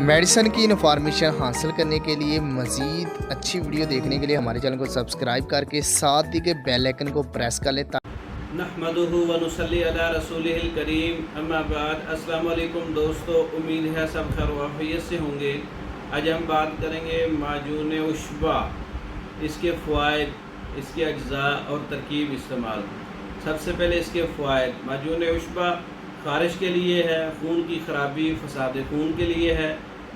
Medicine की information हासिल करने के लिए मज़ीद अच्छी वीडियो देखने के लिए हमारे चैनल को सब्सक्राइब करके साथ ही के बेल आइकन को प्रेस कर लें। नहमदुहु व नुसल्ली अला रसूलिहिल करीम अम्मा बाद। अस्सलाम वालेकुम दोस्तों, उम्मीद है सब खैर व आफियत से होंगे। आज हम बात करेंगे माजून उशबा, इसके फ़वाइद, इसके अज्जा और तरकीब इस्तेमाल। सबसे पहले इसके फ़वाइद। माजून उशबा ख़ारिश के लिए है, खून की ख़राबी फसाद खून के लिए है,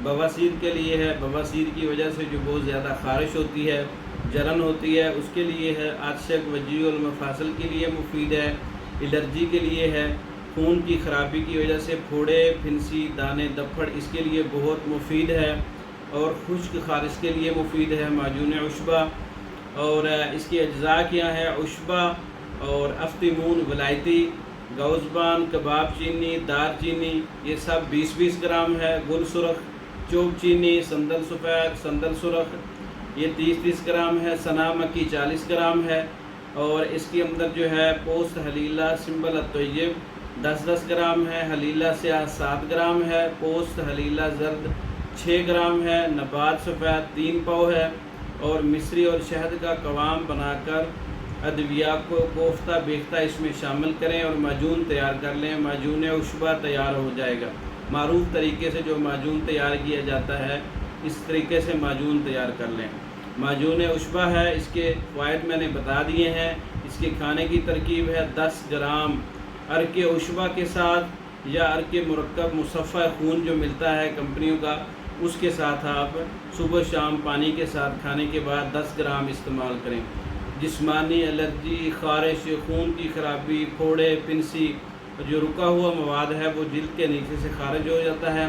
बवासीर के लिए है, बवासीर की वजह से जो बहुत ज़्यादा ख़ारिश होती है, जलन होती है, उसके लिए है। आतशक वजी और मफासल के लिए मुफीद है। एलर्जी के लिए है। खून की ख़राबी की वजह से फोड़े, फिंसी, दाने, दफड़, इसके लिए बहुत मुफीद है। और खुश्क ख़ारिश के लिए मुफीद है माजून उशबा। और इसके अज्जा क्या है? उशबा और अफ्तिमून, वलायती, गौज़बान, कबाब चीनी, दार चीनी, ये सब 20-20 ग्राम है। गुल सुरख, चोब चीनी, संदल सफ़ेद, संदल सुरख, ये 30-30 ग्राम है। सना मक्की 40 ग्राम है। और इसके अंदर जो है पोस्त हलीला सिंबल अत्तय्यब 10-10 ग्राम है। हलीला स्याह 7 ग्राम है। पोस्त हलीला जर्द 6 ग्राम है। नबात सफ़ेद 3 पाव है। और मिस्री और शहद का कवाम बनाकर अदविया को कोफ्ता बेख्ता इसमें शामिल करें और माजून तैयार कर लें। माजून उशबा तैयार हो जाएगा। मारूफ तरीके से जो माजून तैयार किया जाता है, इस तरीके से माजून तैयार कर लें। माजून उशबा है, इसके फ़वाइद मैंने बता दिए हैं। इसके खाने की तरकीब है 10 ग्राम अर्के उशबा के साथ या अर्के मुरक्कब मुसफ़ा खून जो मिलता है कंपनियों का, उसके साथ आप सुबह शाम पानी के साथ खाने के बाद 10 ग्राम इस्तेमाल करें। जिस्मानी एलर्जी, ख़ारिश, खून की ख़राबी, फोड़े, फिंसी, जो रुका हुआ मवाद है वो जिल्द के नीचे से खारिज हो जाता है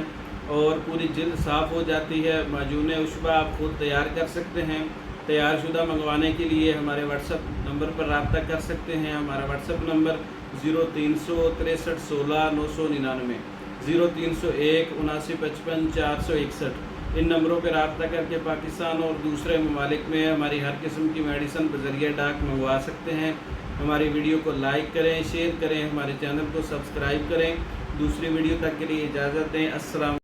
और पूरी जिल्द साफ़ हो जाती है। माजून उशबा आप खुद तैयार कर सकते हैं। तैयार शुदा मंगवाने के लिए हमारे व्हाट्सएप नंबर पर रब्ता कर सकते हैं। हमारा व्हाट्सएप नंबर 0363 16 999, 0301 7955 461। इन नंबरों पर रब्ता करके पाकिस्तान और दूसरे ममालिक में हमारी हर किस्म की मेडिसिन बज़रिया डाक मंगवा सकते हैं। हमारी वीडियो को लाइक करें, शेयर करें, हमारे चैनल को सब्सक्राइब करें। दूसरी वीडियो तक के लिए इजाज़त दें। अस्सलाम।